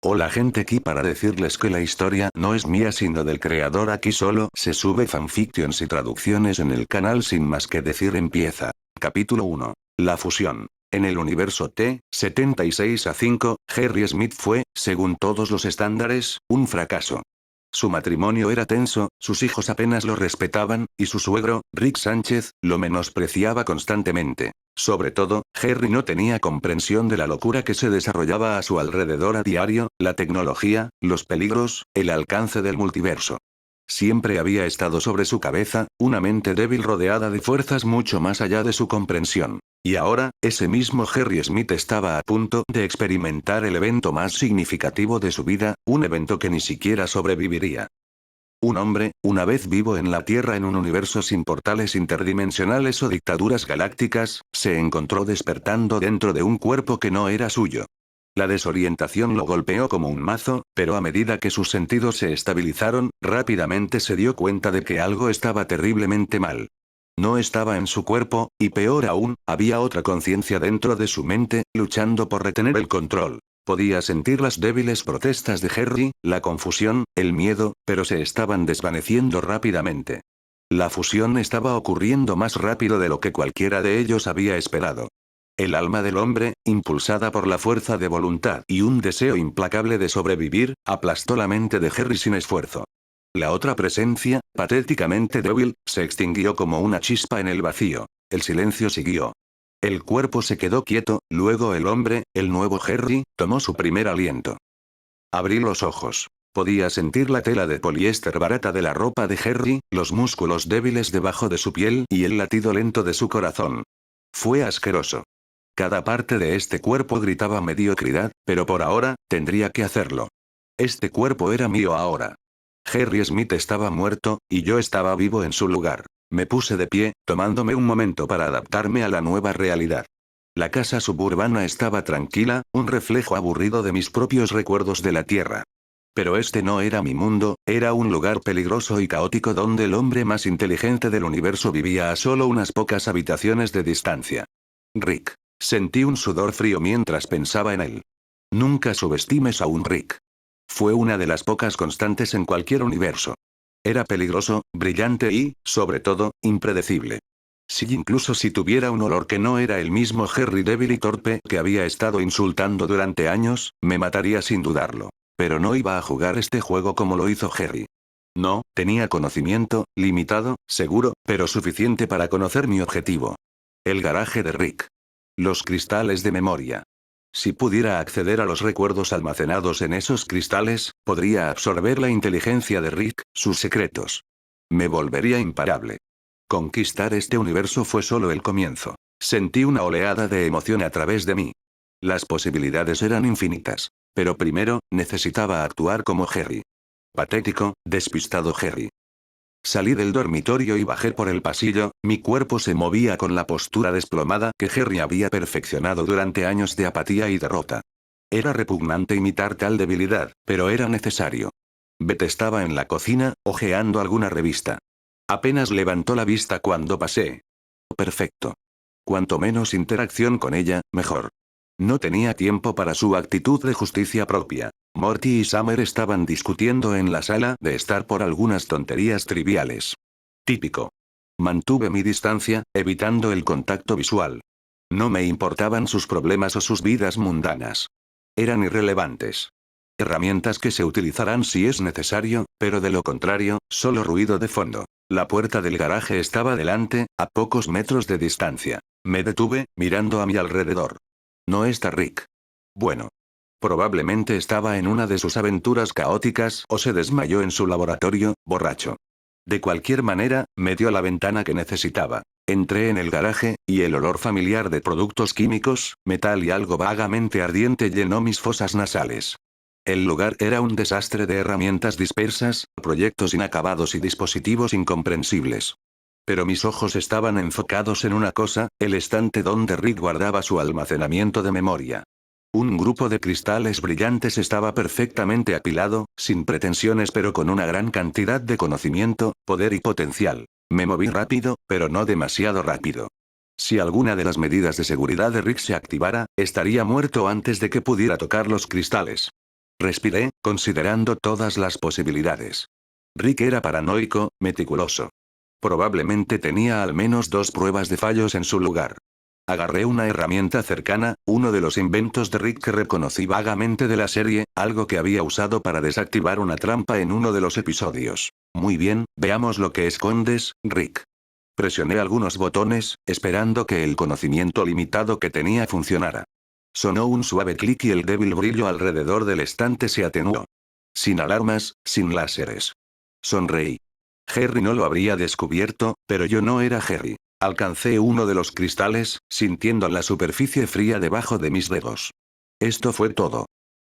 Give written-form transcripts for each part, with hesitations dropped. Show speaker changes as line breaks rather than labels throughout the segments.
Hola gente, aquí para decirles que la historia no es mía sino del creador. Aquí solo se sube fanfictions y traducciones en el canal. Sin más que decir, empieza. Capítulo 1. La fusión. En el universo T-76A5, Harry Smith fue, según todos los estándares, un fracaso. Su matrimonio era tenso, sus hijos apenas lo respetaban, y su suegro, Rick Sánchez, lo menospreciaba constantemente. Sobre todo, Harry no tenía comprensión de la locura que se desarrollaba a su alrededor a diario, la tecnología, los peligros, el alcance del multiverso. Siempre había estado sobre su cabeza, una mente débil rodeada de fuerzas mucho más allá de su comprensión. Y ahora, ese mismo Harry Smith estaba a punto de experimentar el evento más significativo de su vida, un evento que ni siquiera sobreviviría. Un hombre, una vez vivo en la Tierra en un universo sin portales interdimensionales o dictaduras galácticas, se encontró despertando dentro de un cuerpo que no era suyo. La desorientación lo golpeó como un mazo, pero a medida que sus sentidos se estabilizaron, rápidamente se dio cuenta de que algo estaba terriblemente mal. No estaba en su cuerpo, y peor aún, había otra conciencia dentro de su mente, luchando por retener el control. Podía sentir las débiles protestas de Harry, la confusión, el miedo, pero se estaban desvaneciendo rápidamente. La fusión estaba ocurriendo más rápido de lo que cualquiera de ellos había esperado. El alma del hombre, impulsada por la fuerza de voluntad y un deseo implacable de sobrevivir, aplastó la mente de Harry sin esfuerzo. La otra presencia, patéticamente débil, se extinguió como una chispa en el vacío. El silencio siguió. El cuerpo se quedó quieto, luego el hombre, el nuevo Harry, tomó su primer aliento. Abrí los ojos. Podía sentir la tela de poliéster barata de la ropa de Harry, los músculos débiles debajo de su piel y el latido lento de su corazón. Fue asqueroso. Cada parte de este cuerpo gritaba mediocridad, pero por ahora, tendría que hacerlo. Este cuerpo era mío ahora. Harry Smith estaba muerto, y yo estaba vivo en su lugar. Me puse de pie, tomándome un momento para adaptarme a la nueva realidad. La casa suburbana estaba tranquila, un reflejo aburrido de mis propios recuerdos de la Tierra. Pero este no era mi mundo, era un lugar peligroso y caótico donde el hombre más inteligente del universo vivía a solo unas pocas habitaciones de distancia. Rick. Sentí un sudor frío mientras pensaba en él. Nunca subestimes a un Rick. Fue una de las pocas constantes en cualquier universo. Era peligroso, brillante y, sobre todo, impredecible. Incluso si tuviera un olor que no era el mismo Harry débil y torpe que había estado insultando durante años, me mataría sin dudarlo. Pero no iba a jugar este juego como lo hizo Harry. No, tenía conocimiento, limitado, seguro, pero suficiente para conocer mi objetivo. El garaje de Rick. Los cristales de memoria. Si pudiera acceder a los recuerdos almacenados en esos cristales, podría absorber la inteligencia de Rick, sus secretos. Me volvería imparable. Conquistar este universo fue solo el comienzo. Sentí una oleada de emoción a través de mí. Las posibilidades eran infinitas. Pero primero, necesitaba actuar como Harry. Patético, despistado Harry. Salí del dormitorio y bajé por el pasillo, mi cuerpo se movía con la postura desplomada que Harry había perfeccionado durante años de apatía y derrota. Era repugnante imitar tal debilidad, pero era necesario. Beth estaba en la cocina, hojeando alguna revista. Apenas levantó la vista cuando pasé. Perfecto. Cuanto menos interacción con ella, mejor. No tenía tiempo para su actitud de justicia propia. Morty y Summer estaban discutiendo en la sala de estar por algunas tonterías triviales. Típico. Mantuve mi distancia, evitando el contacto visual. No me importaban sus problemas o sus vidas mundanas. Eran irrelevantes. Herramientas que se utilizarán si es necesario, pero de lo contrario, solo ruido de fondo. La puerta del garaje estaba delante, a pocos metros de distancia. Me detuve, mirando a mi alrededor. No está Rick. Bueno. Probablemente estaba en una de sus aventuras caóticas o se desmayó en su laboratorio, borracho. De cualquier manera, me dio la ventana que necesitaba. Entré en el garaje, y el olor familiar de productos químicos, metal y algo vagamente ardiente llenó mis fosas nasales. El lugar era un desastre de herramientas dispersas, proyectos inacabados y dispositivos incomprensibles. Pero mis ojos estaban enfocados en una cosa, el estante donde Rick guardaba su almacenamiento de memoria. Un grupo de cristales brillantes estaba perfectamente apilado, sin pretensiones pero con una gran cantidad de conocimiento, poder y potencial. Me moví rápido, pero no demasiado rápido. Si alguna de las medidas de seguridad de Rick se activara, estaría muerto antes de que pudiera tocar los cristales. Respiré, considerando todas las posibilidades. Rick era paranoico, meticuloso. Probablemente tenía al menos 2 pruebas de fallos en su lugar. Agarré una herramienta cercana, uno de los inventos de Rick que reconocí vagamente de la serie, algo que había usado para desactivar una trampa en uno de los episodios. Muy bien, veamos lo que escondes, Rick. Presioné algunos botones, esperando que el conocimiento limitado que tenía funcionara. Sonó un suave clic y el débil brillo alrededor del estante se atenuó. Sin alarmas, sin láseres. Sonreí. Harry no lo habría descubierto, pero yo no era Harry. Alcancé uno de los cristales, sintiendo la superficie fría debajo de mis dedos. Esto fue todo.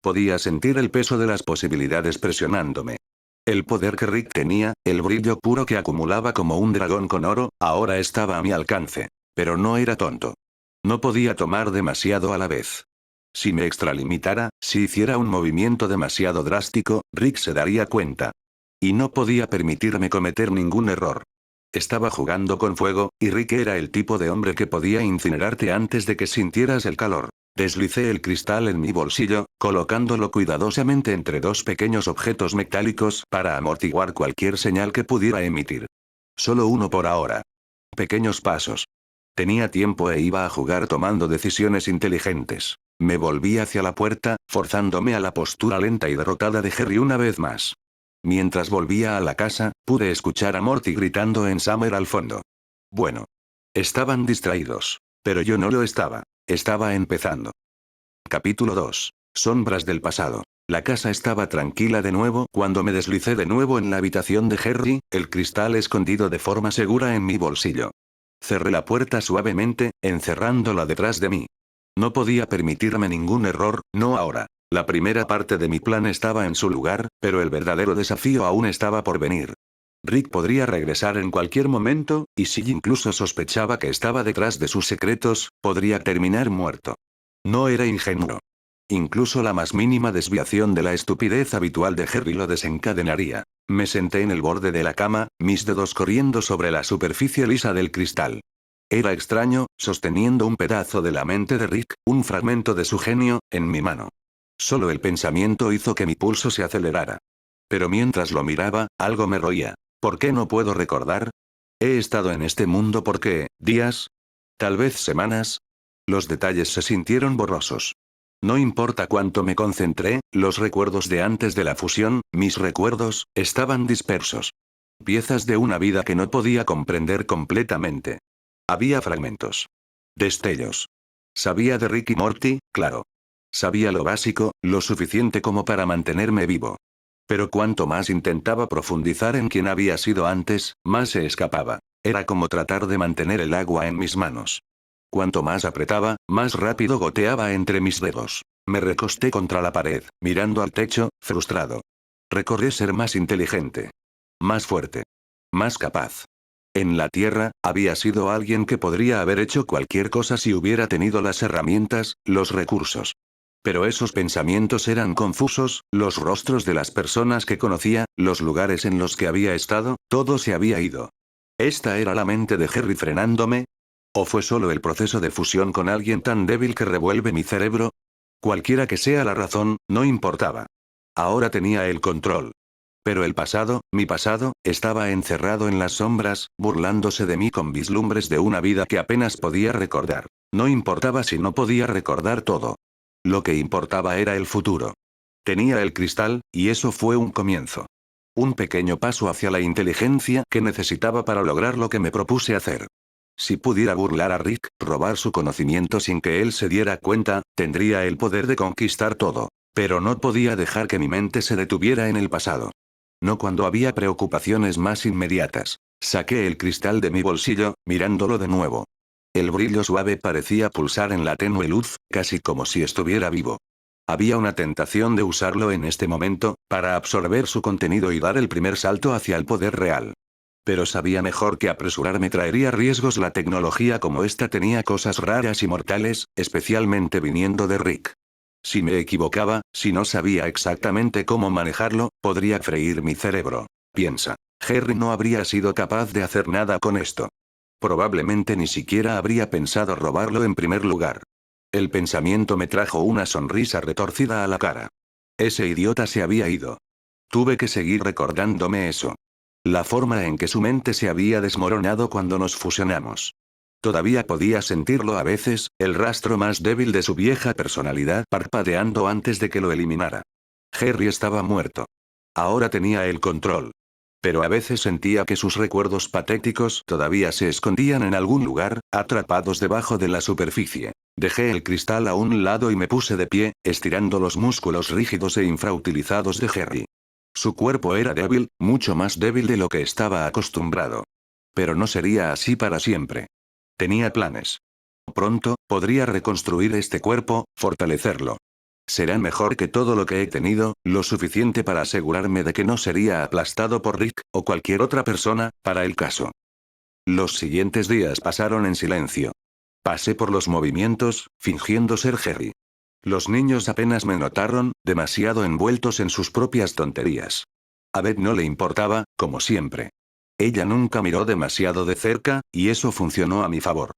Podía sentir el peso de las posibilidades presionándome. El poder que Rick tenía, el brillo puro que acumulaba como un dragón con oro, ahora estaba a mi alcance. Pero no era tonto. No podía tomar demasiado a la vez. Si me extralimitara, si hiciera un movimiento demasiado drástico, Rick se daría cuenta. Y no podía permitirme cometer ningún error. Estaba jugando con fuego, y Rick era el tipo de hombre que podía incinerarte antes de que sintieras el calor. Deslicé el cristal en mi bolsillo, colocándolo cuidadosamente entre 2 pequeños objetos metálicos para amortiguar cualquier señal que pudiera emitir. Solo uno por ahora. Pequeños pasos. Tenía tiempo e iba a jugar tomando decisiones inteligentes. Me volví hacia la puerta, forzándome a la postura lenta y derrotada de Harry una vez más. Mientras volvía a la casa, pude escuchar a Morty gritando en Summer al fondo. Bueno. Estaban distraídos. Pero yo no lo estaba. Estaba empezando. Capítulo 2. Sombras del pasado. La casa estaba tranquila de nuevo cuando me deslicé de nuevo en la habitación de Harry, el cristal escondido de forma segura en mi bolsillo. Cerré la puerta suavemente, encerrándola detrás de mí. No podía permitirme ningún error, no ahora. La primera parte de mi plan estaba en su lugar, pero el verdadero desafío aún estaba por venir. Rick podría regresar en cualquier momento, y si incluso sospechaba que estaba detrás de sus secretos, podría terminar muerto. No era ingenuo. Incluso la más mínima desviación de la estupidez habitual de Harry lo desencadenaría. Me senté en el borde de la cama, mis dedos corriendo sobre la superficie lisa del cristal. Era extraño, sosteniendo un pedazo de la mente de Rick, un fragmento de su genio, en mi mano. Solo el pensamiento hizo que mi pulso se acelerara. Pero mientras lo miraba, algo me roía. ¿Por qué no puedo recordar? He estado en este mundo por qué, días, tal vez semanas. Los detalles se sintieron borrosos. No importa cuánto me concentré, los recuerdos de antes de la fusión, mis recuerdos, estaban dispersos. Piezas de una vida que no podía comprender completamente. Había fragmentos. Destellos. Sabía de Rick y Morty, claro. Sabía lo básico, lo suficiente como para mantenerme vivo. Pero cuanto más intentaba profundizar en quién había sido antes, más se escapaba. Era como tratar de mantener el agua en mis manos. Cuanto más apretaba, más rápido goteaba entre mis dedos. Me recosté contra la pared, mirando al techo, frustrado. Recordé ser más inteligente. Más fuerte. Más capaz. En la Tierra, había sido alguien que podría haber hecho cualquier cosa si hubiera tenido las herramientas, los recursos. Pero esos pensamientos eran confusos, los rostros de las personas que conocía, los lugares en los que había estado, todo se había ido. ¿Esta era la mente de Harry frenándome? ¿O fue solo el proceso de fusión con alguien tan débil que revuelve mi cerebro? Cualquiera que sea la razón, no importaba. Ahora tenía el control. Pero el pasado, mi pasado, estaba encerrado en las sombras, burlándose de mí con vislumbres de una vida que apenas podía recordar. No importaba si no podía recordar todo. Lo que importaba era el futuro. Tenía el cristal, y eso fue un comienzo. Un pequeño paso hacia la inteligencia que necesitaba para lograr lo que me propuse hacer. Si pudiera burlar a Rick, robar su conocimiento sin que él se diera cuenta, tendría el poder de conquistar todo. Pero no podía dejar que mi mente se detuviera en el pasado. No cuando había preocupaciones más inmediatas. Saqué el cristal de mi bolsillo, mirándolo de nuevo. El brillo suave parecía pulsar en la tenue luz, casi como si estuviera vivo. Había una tentación de usarlo en este momento, para absorber su contenido y dar el primer salto hacia el poder real. Pero sabía mejor que apresurarme traería riesgos. La tecnología como esta tenía cosas raras y mortales, especialmente viniendo de Rick. Si me equivocaba, si no sabía exactamente cómo manejarlo, podría freír mi cerebro. Piensa. Harry no habría sido capaz de hacer nada con esto. Probablemente ni siquiera habría pensado robarlo en primer lugar. El pensamiento me trajo una sonrisa retorcida a la cara. Ese idiota se había ido. Tuve que seguir recordándome eso. La forma en que su mente se había desmoronado cuando nos fusionamos. Todavía podía sentirlo a veces, el rastro más débil de su vieja personalidad parpadeando antes de que lo eliminara. Harry estaba muerto. Ahora tenía el control. Pero a veces sentía que sus recuerdos patéticos todavía se escondían en algún lugar, atrapados debajo de la superficie. Dejé el cristal a un lado y me puse de pie, estirando los músculos rígidos e infrautilizados de Harry. Su cuerpo era débil, mucho más débil de lo que estaba acostumbrado. Pero no sería así para siempre. Tenía planes. Pronto, podría reconstruir este cuerpo, fortalecerlo. Será mejor que todo lo que he tenido, lo suficiente para asegurarme de que no sería aplastado por Rick, o cualquier otra persona, para el caso. Los siguientes días pasaron en silencio. Pasé por los movimientos, fingiendo ser Harry. Los niños apenas me notaron, demasiado envueltos en sus propias tonterías. A Beth no le importaba, como siempre. Ella nunca miró demasiado de cerca, y eso funcionó a mi favor.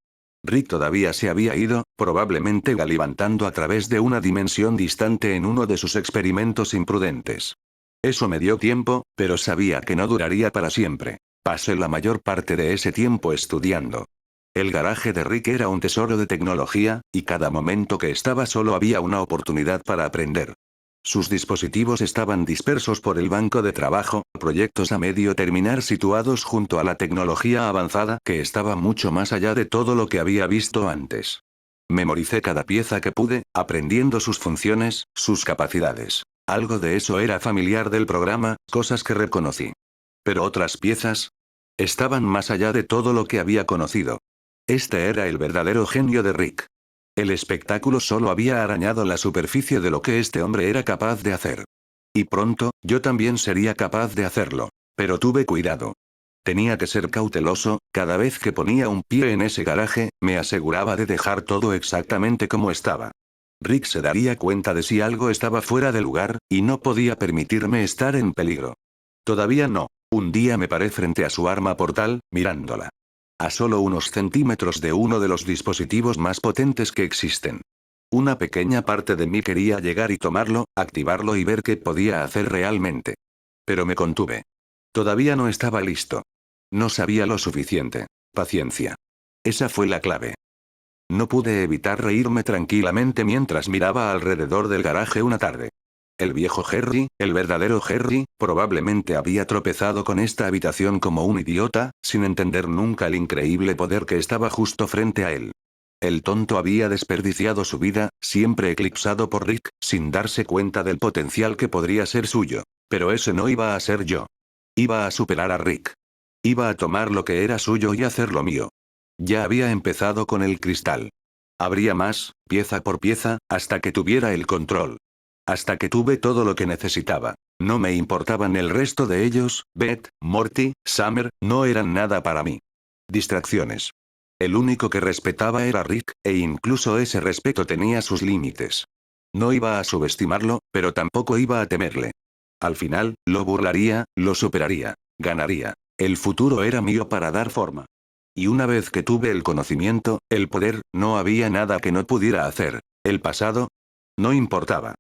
Rick todavía se había ido, probablemente galivantando a través de una dimensión distante en uno de sus experimentos imprudentes. Eso me dio tiempo, pero sabía que no duraría para siempre. Pasé la mayor parte de ese tiempo estudiando. El garaje de Rick era un tesoro de tecnología, y cada momento que estaba solo había una oportunidad para aprender. Sus dispositivos estaban dispersos por el banco de trabajo, proyectos a medio terminar situados junto a la tecnología avanzada que estaba mucho más allá de todo lo que había visto antes. Memoricé cada pieza que pude, aprendiendo sus funciones, sus capacidades. Algo de eso era familiar del programa, cosas que reconocí. Pero otras piezas estaban más allá de todo lo que había conocido. Este era el verdadero genio de Rick. El espectáculo solo había arañado la superficie de lo que este hombre era capaz de hacer. Y pronto, yo también sería capaz de hacerlo. Pero tuve cuidado. Tenía que ser cauteloso, cada vez que ponía un pie en ese garaje, me aseguraba de dejar todo exactamente como estaba. Rick se daría cuenta de si algo estaba fuera de lugar, y no podía permitirme estar en peligro. Todavía no. Un día me paré frente a su arma portal, mirándola. A solo unos centímetros de uno de los dispositivos más potentes que existen. Una pequeña parte de mí quería llegar y tomarlo, activarlo y ver qué podía hacer realmente. Pero me contuve. Todavía no estaba listo. No sabía lo suficiente. Paciencia. Esa fue la clave. No pude evitar reírme tranquilamente mientras miraba alrededor del garaje una tarde. El viejo Harry, el verdadero Harry, probablemente había tropezado con esta habitación como un idiota, sin entender nunca el increíble poder que estaba justo frente a él. El tonto había desperdiciado su vida, siempre eclipsado por Rick, sin darse cuenta del potencial que podría ser suyo. Pero ese no iba a ser yo. Iba a superar a Rick. Iba a tomar lo que era suyo y hacerlo mío. Ya había empezado con el cristal. Habría más, pieza por pieza, hasta que tuviera el control. Hasta que tuve todo lo que necesitaba. No me importaban el resto de ellos, Beth, Morty, Summer, no eran nada para mí. Distracciones. El único que respetaba era Rick, e incluso ese respeto tenía sus límites. No iba a subestimarlo, pero tampoco iba a temerle. Al final, lo burlaría, lo superaría, ganaría. El futuro era mío para dar forma. Y una vez que tuve el conocimiento, el poder, no había nada que no pudiera hacer. El pasado no importaba.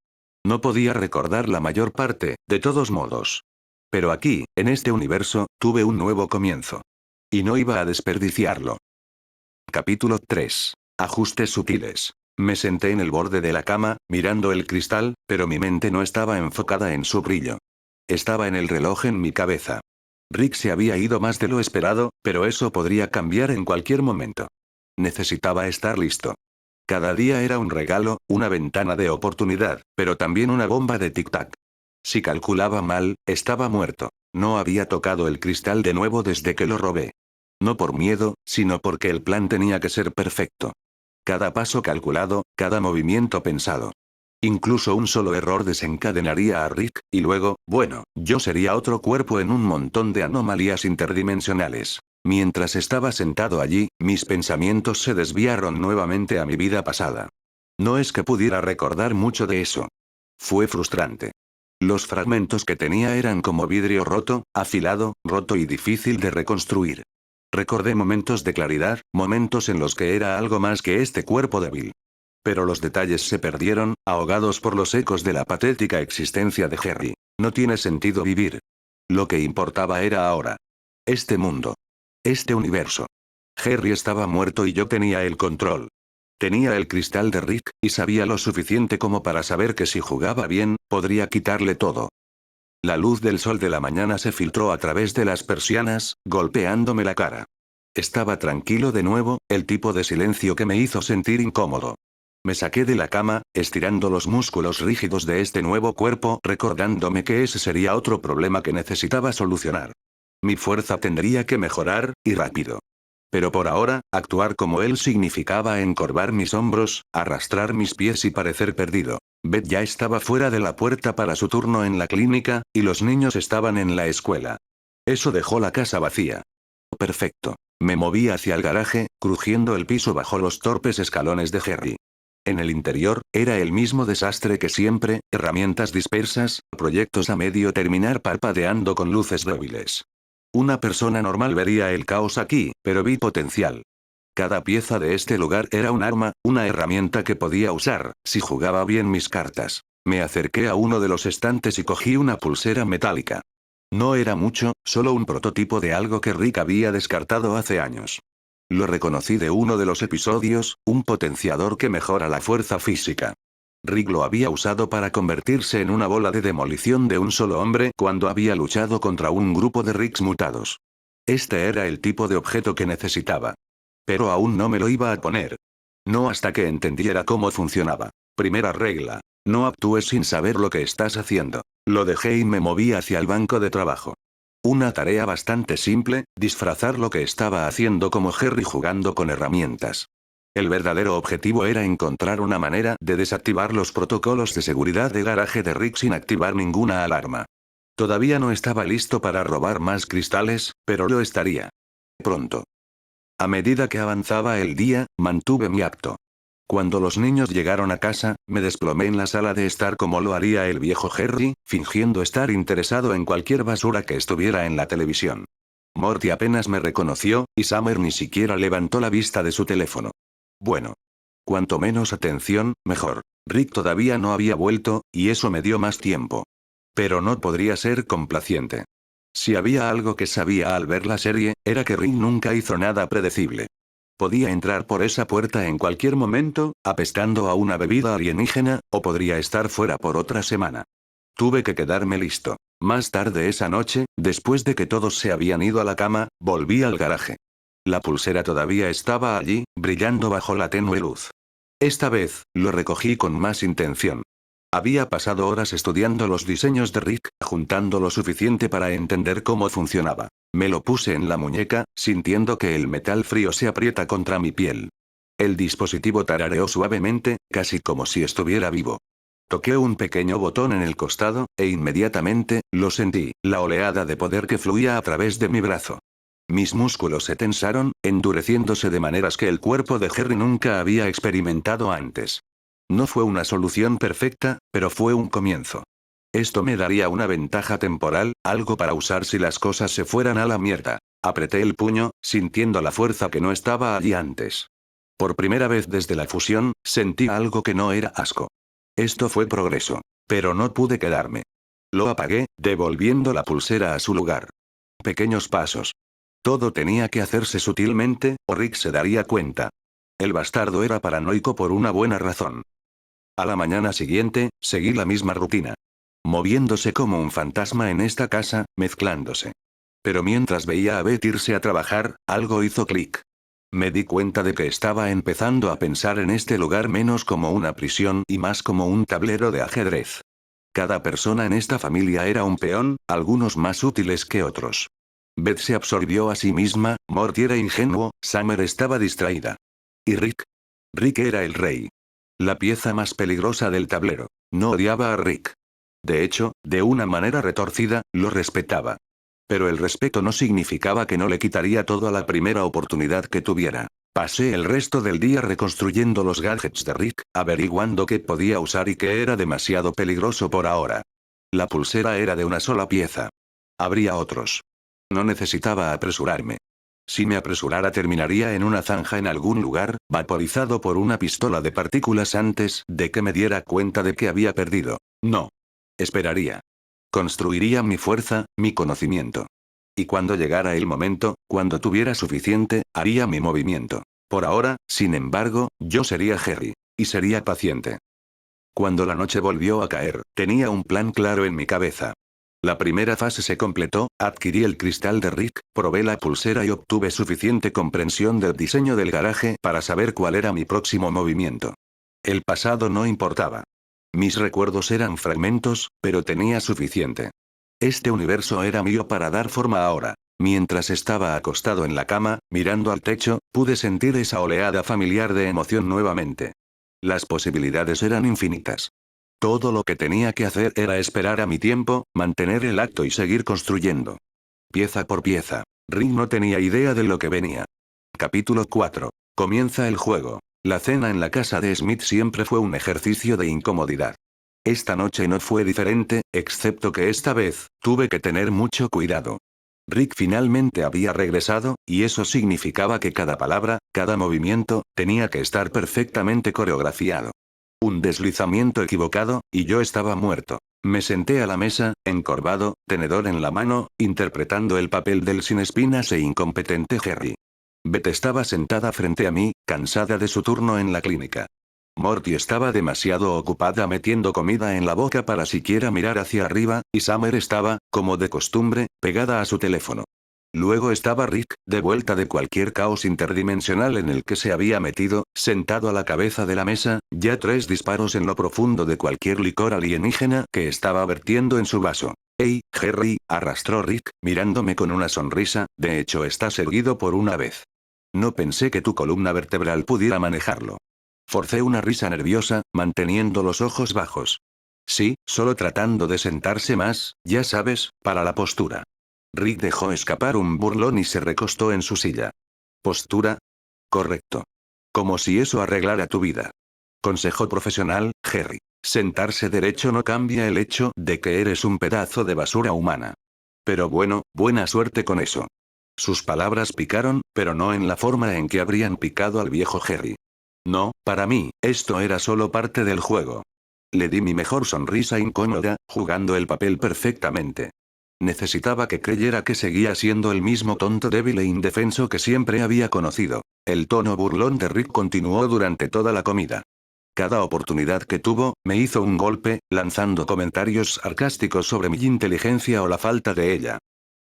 No podía recordar la mayor parte, de todos modos. Pero aquí, en este universo, tuve un nuevo comienzo. Y no iba a desperdiciarlo. Capítulo 3. Ajustes sutiles. Me senté en el borde de la cama, mirando el cristal, pero mi mente no estaba enfocada en su brillo. Estaba en el reloj en mi cabeza. Rick se había ido más de lo esperado, pero eso podría cambiar en cualquier momento. Necesitaba estar listo. Cada día era un regalo, una ventana de oportunidad, pero también una bomba de tic-tac. Si calculaba mal, estaba muerto. No había tocado el cristal de nuevo desde que lo robé. No por miedo, sino porque el plan tenía que ser perfecto. Cada paso calculado, cada movimiento pensado. Incluso un solo error desencadenaría a Rick, y luego, bueno, yo sería otro cuerpo en un montón de anomalías interdimensionales. Mientras estaba sentado allí, mis pensamientos se desviaron nuevamente a mi vida pasada. No es que pudiera recordar mucho de eso. Fue frustrante. Los fragmentos que tenía eran como vidrio roto, afilado, roto y difícil de reconstruir. Recordé momentos de claridad, momentos en los que era algo más que este cuerpo débil. Pero los detalles se perdieron, ahogados por los ecos de la patética existencia de Harry. No tiene sentido vivir. Lo que importaba era ahora. Este mundo. Este universo. Harry estaba muerto y yo tenía el control. Tenía el cristal de Rick, y sabía lo suficiente como para saber que si jugaba bien, podría quitarle todo. La luz del sol de la mañana se filtró a través de las persianas, golpeándome la cara. Estaba tranquilo de nuevo, el tipo de silencio que me hizo sentir incómodo. Me saqué de la cama, estirando los músculos rígidos de este nuevo cuerpo, recordándome que ese sería otro problema que necesitaba solucionar. Mi fuerza tendría que mejorar, y rápido. Pero por ahora, actuar como él significaba encorvar mis hombros, arrastrar mis pies y parecer perdido. Beth ya estaba fuera de la puerta para su turno en la clínica, y los niños estaban en la escuela. Eso dejó la casa vacía. Perfecto. Me moví hacia el garaje, crujiendo el piso bajo los torpes escalones de Harry. En el interior, era el mismo desastre que siempre, herramientas dispersas, proyectos a medio terminar parpadeando con luces débiles. Una persona normal vería el caos aquí, pero vi potencial. Cada pieza de este lugar era un arma, una herramienta que podía usar, si jugaba bien mis cartas. Me acerqué a uno de los estantes y cogí una pulsera metálica. No era mucho, solo un prototipo de algo que Rick había descartado hace años. Lo reconocí de uno de los episodios, un potenciador que mejora la fuerza física. Rick lo había usado para convertirse en una bola de demolición de un solo hombre cuando había luchado contra un grupo de Ricks mutados. Este era el tipo de objeto que necesitaba. Pero aún no me lo iba a poner. No hasta que entendiera cómo funcionaba. Primera regla. No actúes sin saber lo que estás haciendo. Lo dejé y me moví hacia el banco de trabajo. Una tarea bastante simple, disfrazar lo que estaba haciendo como Harry jugando con herramientas. El verdadero objetivo era encontrar una manera de desactivar los protocolos de seguridad de garaje de Rick sin activar ninguna alarma. Todavía no estaba listo para robar más cristales, pero lo estaría. Pronto. A medida que avanzaba el día, mantuve mi acto. Cuando los niños llegaron a casa, me desplomé en la sala de estar como lo haría el viejo Harry, fingiendo estar interesado en cualquier basura que estuviera en la televisión. Morty apenas me reconoció, y Summer ni siquiera levantó la vista de su teléfono. Bueno. Cuanto menos atención, mejor. Rick todavía no había vuelto, y eso me dio más tiempo. Pero no podría ser complaciente. Si había algo que sabía al ver la serie, era que Rick nunca hizo nada predecible. Podía entrar por esa puerta en cualquier momento, apestando a una bebida alienígena, o podría estar fuera por otra semana. Tuve que quedarme listo. Más tarde esa noche, después de que todos se habían ido a la cama, volví al garaje. La pulsera todavía estaba allí, brillando bajo la tenue luz. Esta vez, lo recogí con más intención. Había pasado horas estudiando los diseños de Rick, juntando lo suficiente para entender cómo funcionaba. Me lo puse en la muñeca, sintiendo que el metal frío se aprieta contra mi piel. El dispositivo tarareó suavemente, casi como si estuviera vivo. Toqué un pequeño botón en el costado, e inmediatamente, lo sentí, la oleada de poder que fluía a través de mi brazo. Mis músculos se tensaron, endureciéndose de maneras que el cuerpo de Harry nunca había experimentado antes. No fue una solución perfecta, pero fue un comienzo. Esto me daría una ventaja temporal, algo para usar si las cosas se fueran a la mierda. Apreté el puño, sintiendo la fuerza que no estaba allí antes. Por primera vez desde la fusión, sentí algo que no era asco. Esto fue progreso. Pero no pude quedarme. Lo apagué, devolviendo la pulsera a su lugar. Pequeños pasos. Todo tenía que hacerse sutilmente, o Rick se daría cuenta. El bastardo era paranoico por una buena razón. A la mañana siguiente, seguí la misma rutina. Moviéndose como un fantasma en esta casa, mezclándose. Pero mientras veía a Beth irse a trabajar, algo hizo clic. Me di cuenta de que estaba empezando a pensar en este lugar menos como una prisión y más como un tablero de ajedrez. Cada persona en esta familia era un peón, algunos más útiles que otros. Beth se absorbió a sí misma, Morty era ingenuo, Summer estaba distraída. ¿Y Rick? Rick era el rey. La pieza más peligrosa del tablero. No odiaba a Rick. De hecho, de una manera retorcida, lo respetaba. Pero el respeto no significaba que no le quitaría todo a la primera oportunidad que tuviera. Pasé el resto del día reconstruyendo los gadgets de Rick, averiguando qué podía usar y qué era demasiado peligroso por ahora. La pulsera era de una sola pieza. Habría otros. No necesitaba apresurarme. Si me apresurara terminaría en una zanja en algún lugar, vaporizado por una pistola de partículas antes de que me diera cuenta de que había perdido. No. Esperaría. Construiría mi fuerza, mi conocimiento. Y cuando llegara el momento, cuando tuviera suficiente, haría mi movimiento. Por ahora, sin embargo, yo sería Harry. Y sería paciente. Cuando la noche volvió a caer, tenía un plan claro en mi cabeza. La primera fase se completó, adquirí el cristal de Rick, probé la pulsera y obtuve suficiente comprensión del diseño del garaje para saber cuál era mi próximo movimiento. El pasado no importaba. Mis recuerdos eran fragmentos, pero tenía suficiente. Este universo era mío para dar forma ahora. Mientras estaba acostado en la cama, mirando al techo, pude sentir esa oleada familiar de emoción nuevamente. Las posibilidades eran infinitas. Todo lo que tenía que hacer era esperar a mi tiempo, mantener el acto y seguir construyendo. Pieza por pieza. Rick no tenía idea de lo que venía. Capítulo 4. Comienza el juego. La cena en la casa de Smith siempre fue un ejercicio de incomodidad. Esta noche no fue diferente, excepto que esta vez, tuve que tener mucho cuidado. Rick finalmente había regresado, y eso significaba que cada palabra, cada movimiento, tenía que estar perfectamente coreografiado. Un deslizamiento equivocado, y yo estaba muerto. Me senté a la mesa, encorvado, tenedor en la mano, interpretando el papel del sin espinas e incompetente Harry. Beth estaba sentada frente a mí, cansada de su turno en la clínica. Morty estaba demasiado ocupada metiendo comida en la boca para siquiera mirar hacia arriba, y Summer estaba, como de costumbre, pegada a su teléfono. Luego estaba Rick, de vuelta de cualquier caos interdimensional en el que se había metido, sentado a la cabeza de la mesa, ya 3 disparos en lo profundo de cualquier licor alienígena que estaba vertiendo en su vaso. «Hey, Harry», arrastró Rick, mirándome con una sonrisa, «de hecho estás erguido por una vez. No pensé que tu columna vertebral pudiera manejarlo». Forcé una risa nerviosa, manteniendo los ojos bajos. Sí, solo tratando de sentarse más, ya sabes, para la postura. Rick dejó escapar un burlón y se recostó en su silla. ¿Postura? Correcto. Como si eso arreglara tu vida. Consejo profesional, Harry. Sentarse derecho no cambia el hecho de que eres un pedazo de basura humana. Pero bueno, buena suerte con eso. Sus palabras picaron, pero no en la forma en que habrían picado al viejo Harry. No, para mí, esto era solo parte del juego. Le di mi mejor sonrisa incómoda, jugando el papel perfectamente. Necesitaba que creyera que seguía siendo el mismo tonto débil e indefenso que siempre había conocido. El tono burlón de Rick continuó durante toda la comida. Cada oportunidad que tuvo, me hizo un golpe, lanzando comentarios sarcásticos sobre mi inteligencia o la falta de ella.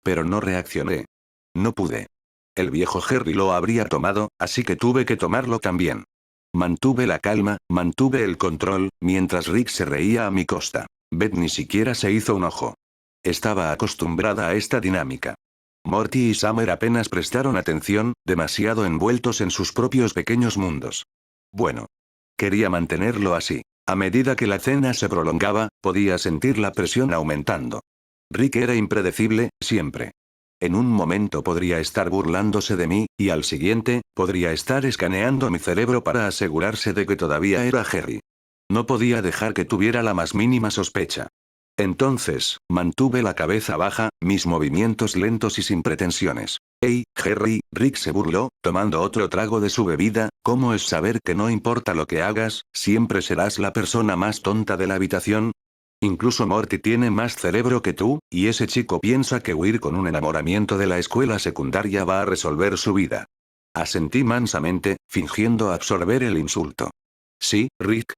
Pero no reaccioné. No pude. El viejo Harry lo habría tomado, así que tuve que tomarlo también. Mantuve la calma, mantuve el control, mientras Rick se reía a mi costa. Beth ni siquiera se hizo un ojo. Estaba acostumbrada a esta dinámica. Morty y Summer apenas prestaron atención, demasiado envueltos en sus propios pequeños mundos. Bueno. Quería mantenerlo así. A medida que la cena se prolongaba, podía sentir la presión aumentando. Rick era impredecible, siempre. En un momento podría estar burlándose de mí, y al siguiente, podría estar escaneando mi cerebro para asegurarse de que todavía era Harry. No podía dejar que tuviera la más mínima sospecha. Entonces, mantuve la cabeza baja, mis movimientos lentos y sin pretensiones. «Hey, Harry», Rick se burló, tomando otro trago de su bebida, «¿cómo es saber que no importa lo que hagas, siempre serás la persona más tonta de la habitación? Incluso Morty tiene más cerebro que tú, y ese chico piensa que huir con un enamoramiento de la escuela secundaria va a resolver su vida». Asentí mansamente, fingiendo absorber el insulto. «Sí, Rick,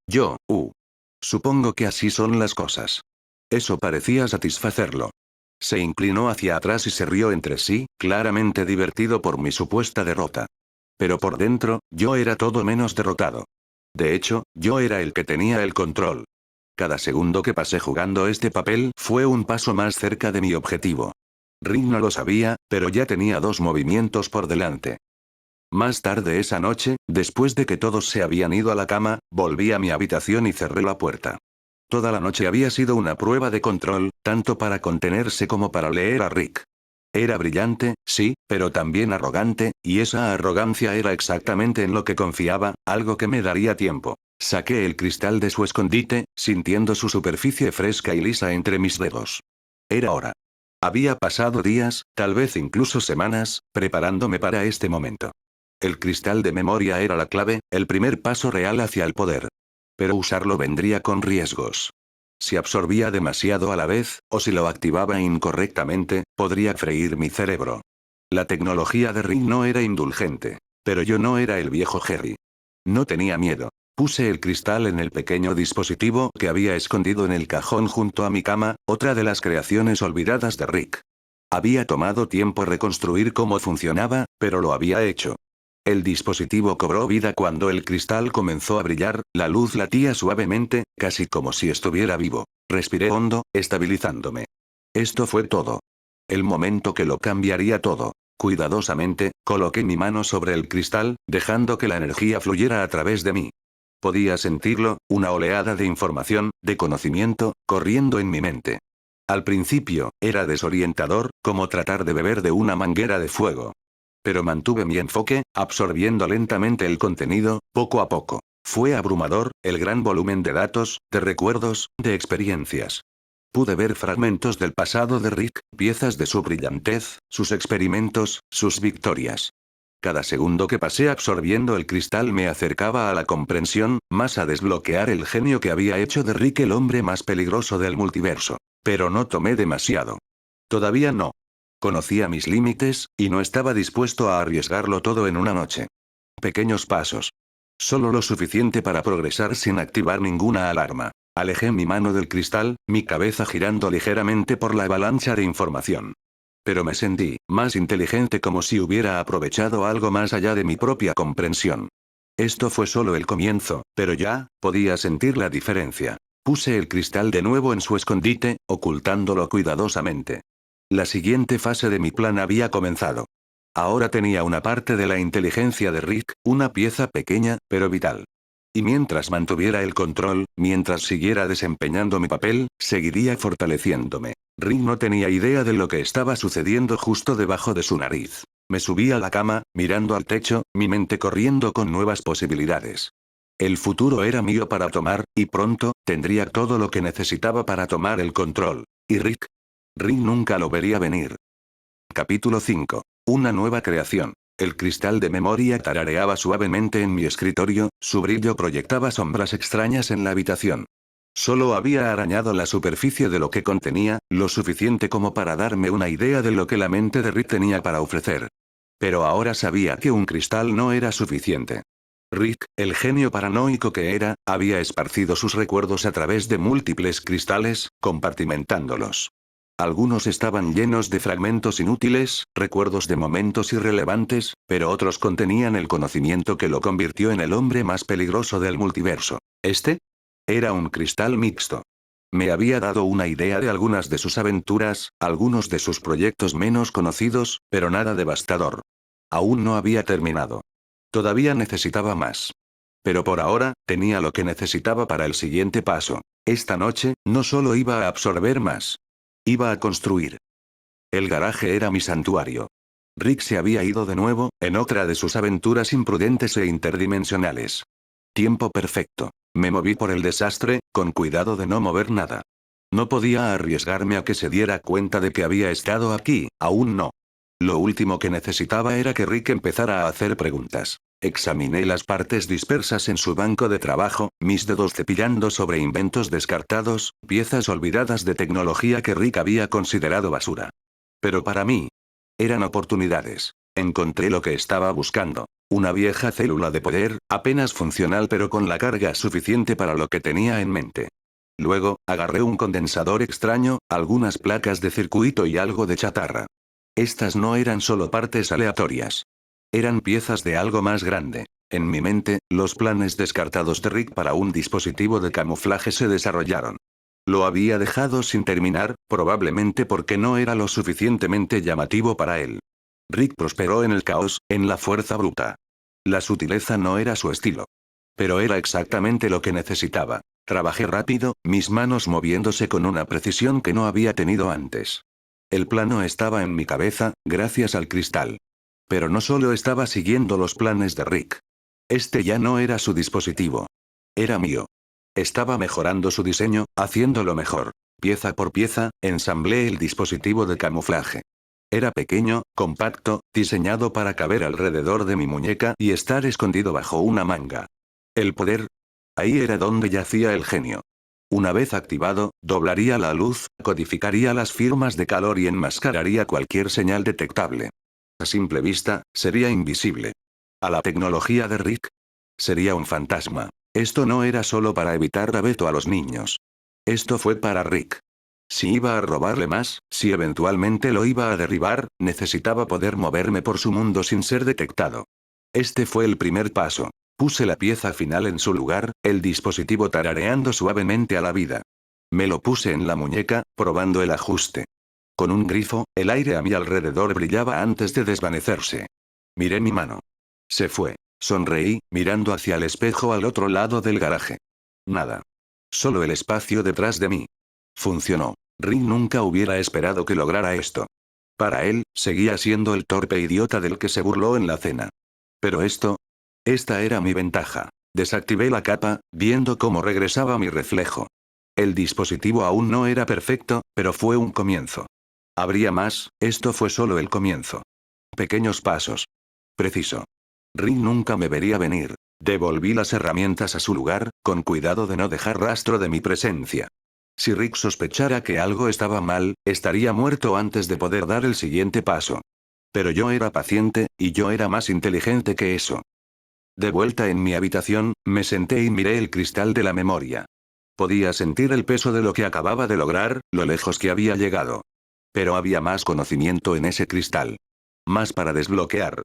supongo que así son las cosas». Eso parecía satisfacerlo. Se inclinó hacia atrás y se rió entre sí, claramente divertido por mi supuesta derrota. Pero por dentro, yo era todo menos derrotado. De hecho, yo era el que tenía el control. Cada segundo que pasé jugando este papel fue un paso más cerca de mi objetivo. Rick no lo sabía, pero ya tenía 2 movimientos por delante. Más tarde esa noche, después de que todos se habían ido a la cama, volví a mi habitación y cerré la puerta. Toda la noche había sido una prueba de control, tanto para contenerse como para leer a Rick. Era brillante, sí, pero también arrogante, y esa arrogancia era exactamente en lo que confiaba, algo que me daría tiempo. Saqué el cristal de su escondite, sintiendo su superficie fresca y lisa entre mis dedos. Era hora. Había pasado días, tal vez incluso semanas, preparándome para este momento. El cristal de memoria era la clave, el primer paso real hacia el poder. Pero usarlo vendría con riesgos. Si absorbía demasiado a la vez, o si lo activaba incorrectamente, podría freír mi cerebro. La tecnología de Rick no era indulgente. Pero yo no era el viejo Jerry. No tenía miedo. Puse el cristal en el pequeño dispositivo que había escondido en el cajón junto a mi cama, otra de las creaciones olvidadas de Rick. Había tomado tiempo reconstruir cómo funcionaba, pero lo había hecho. El dispositivo cobró vida cuando el cristal comenzó a brillar, la luz latía suavemente, casi como si estuviera vivo. Respiré hondo, estabilizándome. Esto fue todo. El momento que lo cambiaría todo. Cuidadosamente, coloqué mi mano sobre el cristal, dejando que la energía fluyera a través de mí. Podía sentirlo, una oleada de información, de conocimiento, corriendo en mi mente. Al principio, era desorientador, como tratar de beber de una manguera de fuego. Pero mantuve mi enfoque, absorbiendo lentamente el contenido, poco a poco. Fue abrumador, el gran volumen de datos, de recuerdos, de experiencias. Pude ver fragmentos del pasado de Rick, piezas de su brillantez, sus experimentos, sus victorias. Cada segundo que pasé absorbiendo el cristal me acercaba a la comprensión, más a desbloquear el genio que había hecho de Rick el hombre más peligroso del multiverso. Pero no tomé demasiado. Todavía no. Conocía mis límites, y no estaba dispuesto a arriesgarlo todo en una noche. Pequeños pasos. Solo lo suficiente para progresar sin activar ninguna alarma. Alejé mi mano del cristal, mi cabeza girando ligeramente por la avalancha de información. Pero me sentí más inteligente, como si hubiera aprovechado algo más allá de mi propia comprensión. Esto fue solo el comienzo, pero ya podía sentir la diferencia. Puse el cristal de nuevo en su escondite, ocultándolo cuidadosamente. La siguiente fase de mi plan había comenzado. Ahora tenía una parte de la inteligencia de Rick, una pieza pequeña, pero vital. Y mientras mantuviera el control, mientras siguiera desempeñando mi papel, seguiría fortaleciéndome. Rick no tenía idea de lo que estaba sucediendo justo debajo de su nariz. Me subí a la cama, mirando al techo, mi mente corriendo con nuevas posibilidades. El futuro era mío para tomar, y pronto, tendría todo lo que necesitaba para tomar el control. ¿Y Rick? Rick nunca lo vería venir. Capítulo 5. Una nueva creación. El cristal de memoria tarareaba suavemente en mi escritorio, su brillo proyectaba sombras extrañas en la habitación. Solo había arañado la superficie de lo que contenía, lo suficiente como para darme una idea de lo que la mente de Rick tenía para ofrecer. Pero ahora sabía que un cristal no era suficiente. Rick, el genio paranoico que era, había esparcido sus recuerdos a través de múltiples cristales, compartimentándolos. Algunos estaban llenos de fragmentos inútiles, recuerdos de momentos irrelevantes, pero otros contenían el conocimiento que lo convirtió en el hombre más peligroso del multiverso. Este era un cristal mixto. Me había dado una idea de algunas de sus aventuras, algunos de sus proyectos menos conocidos, pero nada devastador. Aún no había terminado. Todavía necesitaba más. Pero por ahora, tenía lo que necesitaba para el siguiente paso. Esta noche, no solo iba a absorber más. Iba a construir. El garaje era mi santuario. Rick se había ido de nuevo, en otra de sus aventuras imprudentes e interdimensionales. Tiempo perfecto. Me moví por el desastre, con cuidado de no mover nada. No podía arriesgarme a que se diera cuenta de que había estado aquí, aún no. Lo último que necesitaba era que Rick empezara a hacer preguntas. Examiné las partes dispersas en su banco de trabajo, mis dedos cepillando sobre inventos descartados, piezas olvidadas de tecnología que Rick había considerado basura. Pero para mí, eran oportunidades. Encontré lo que estaba buscando. Una vieja célula de poder, apenas funcional pero con la carga suficiente para lo que tenía en mente. Luego, agarré un condensador extraño, algunas placas de circuito y algo de chatarra. Estas no eran solo partes aleatorias. Eran piezas de algo más grande. En mi mente, los planes descartados de Rick para un dispositivo de camuflaje se desarrollaron. Lo había dejado sin terminar, probablemente porque no era lo suficientemente llamativo para él. Rick prosperó en el caos, en la fuerza bruta. La sutileza no era su estilo. Pero era exactamente lo que necesitaba. Trabajé rápido, mis manos moviéndose con una precisión que no había tenido antes. El plano estaba en mi cabeza, gracias al cristal. Pero no solo estaba siguiendo los planes de Rick. Este ya no era su dispositivo. Era mío. Estaba mejorando su diseño, haciéndolo mejor. Pieza por pieza, ensamblé el dispositivo de camuflaje. Era pequeño, compacto, diseñado para caber alrededor de mi muñeca y estar escondido bajo una manga. El poder. Ahí era donde yacía el genio. Una vez activado, doblaría la luz, codificaría las firmas de calor y enmascararía cualquier señal detectable. A simple vista, sería invisible. A la tecnología de Rick. Sería un fantasma. Esto no era solo para evitar rebeto a los niños. Esto fue para Rick. Si iba a robarle más, si eventualmente lo iba a derribar, necesitaba poder moverme por su mundo sin ser detectado. Este fue el primer paso. Puse la pieza final en su lugar, el dispositivo tarareando suavemente a la vida. Me lo puse en la muñeca, probando el ajuste. Con un grifo, el aire a mi alrededor brillaba antes de desvanecerse. Miré mi mano. Se fue. Sonreí, mirando hacia el espejo al otro lado del garaje. Nada. Solo el espacio detrás de mí. Funcionó. Rick nunca hubiera esperado que lograra esto. Para él, seguía siendo el torpe idiota del que se burló en la cena. Pero esta era mi ventaja. Desactivé la capa, viendo cómo regresaba mi reflejo. El dispositivo aún no era perfecto, pero fue un comienzo. Habría más, esto fue solo el comienzo. Pequeños pasos. Preciso. Rick nunca me vería venir. Devolví las herramientas a su lugar, con cuidado de no dejar rastro de mi presencia. Si Rick sospechara que algo estaba mal, estaría muerto antes de poder dar el siguiente paso. Pero yo era paciente, y yo era más inteligente que eso. De vuelta en mi habitación, me senté y miré el cristal de la memoria. Podía sentir el peso de lo que acababa de lograr, lo lejos que había llegado. Pero había más conocimiento en ese cristal. Más para desbloquear.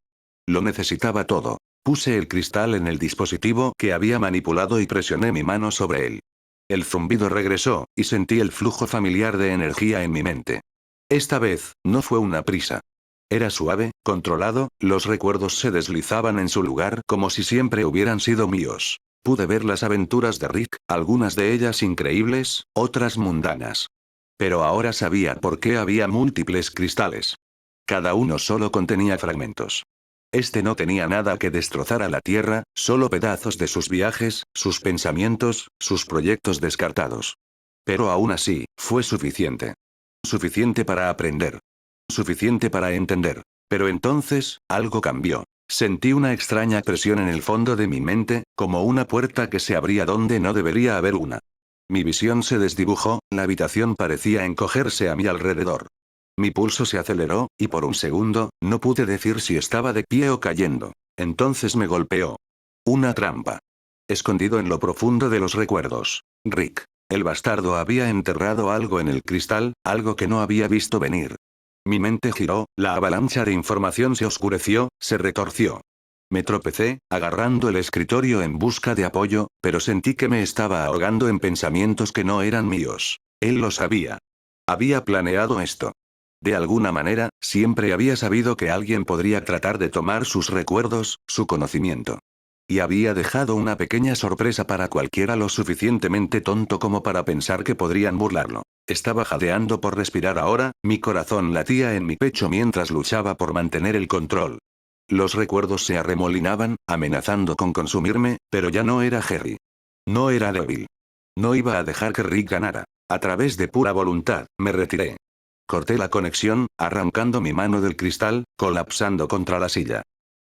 Lo necesitaba todo. Puse el cristal en el dispositivo que había manipulado y presioné mi mano sobre él. El zumbido regresó, y sentí el flujo familiar de energía en mi mente. Esta vez, no fue una prisa. Era suave, controlado, los recuerdos se deslizaban en su lugar como si siempre hubieran sido míos. Pude ver las aventuras de Rick, algunas de ellas increíbles, otras mundanas. Pero ahora sabía por qué había múltiples cristales. Cada uno solo contenía fragmentos. Este no tenía nada que destrozar a la Tierra, solo pedazos de sus viajes, sus pensamientos, sus proyectos descartados. Pero aún así, fue suficiente. Suficiente para aprender. Suficiente para entender. Pero entonces, algo cambió. Sentí una extraña presión en el fondo de mi mente, como una puerta que se abría donde no debería haber una. Mi visión se desdibujó, la habitación parecía encogerse a mi alrededor. Mi pulso se aceleró, y por un segundo, no pude decir si estaba de pie o cayendo. Entonces me golpeó. Una trampa. Escondido en lo profundo de los recuerdos. Rick. El bastardo había enterrado algo en el cristal, algo que no había visto venir. Mi mente giró, la avalancha de información se oscureció, se retorció. Me tropecé, agarrando el escritorio en busca de apoyo, pero sentí que me estaba ahogando en pensamientos que no eran míos. Él lo sabía. Había planeado esto. De alguna manera, siempre había sabido que alguien podría tratar de tomar sus recuerdos, su conocimiento. Y había dejado una pequeña sorpresa para cualquiera lo suficientemente tonto como para pensar que podrían burlarlo. Estaba jadeando por respirar ahora, mi corazón latía en mi pecho mientras luchaba por mantener el control. Los recuerdos se arremolinaban, amenazando con consumirme, pero ya no era Jerry. No era débil. No iba a dejar que Rick ganara. A través de pura voluntad, me retiré. Corté la conexión, arrancando mi mano del cristal, colapsando contra la silla.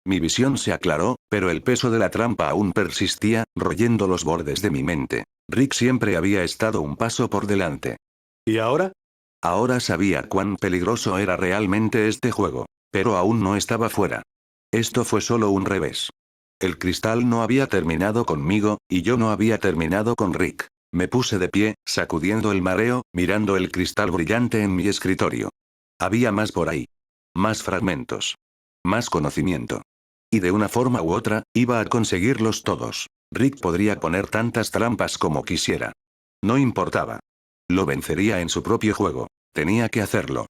Mi visión se aclaró, pero el peso de la trampa aún persistía, royendo los bordes de mi mente. Rick siempre había estado un paso por delante.
¿Y ahora?
Ahora sabía cuán peligroso era realmente este juego. Pero aún no estaba fuera. Esto fue solo un revés. El cristal no había terminado conmigo, y yo no había terminado con Rick. Me puse de pie, sacudiendo el mareo, mirando el cristal brillante en mi escritorio. Había más por ahí. Más fragmentos. Más conocimiento. Y de una forma u otra, iba a conseguirlos todos. Rick podría poner tantas trampas como quisiera. No importaba. Lo vencería en su propio juego. Tenía que hacerlo.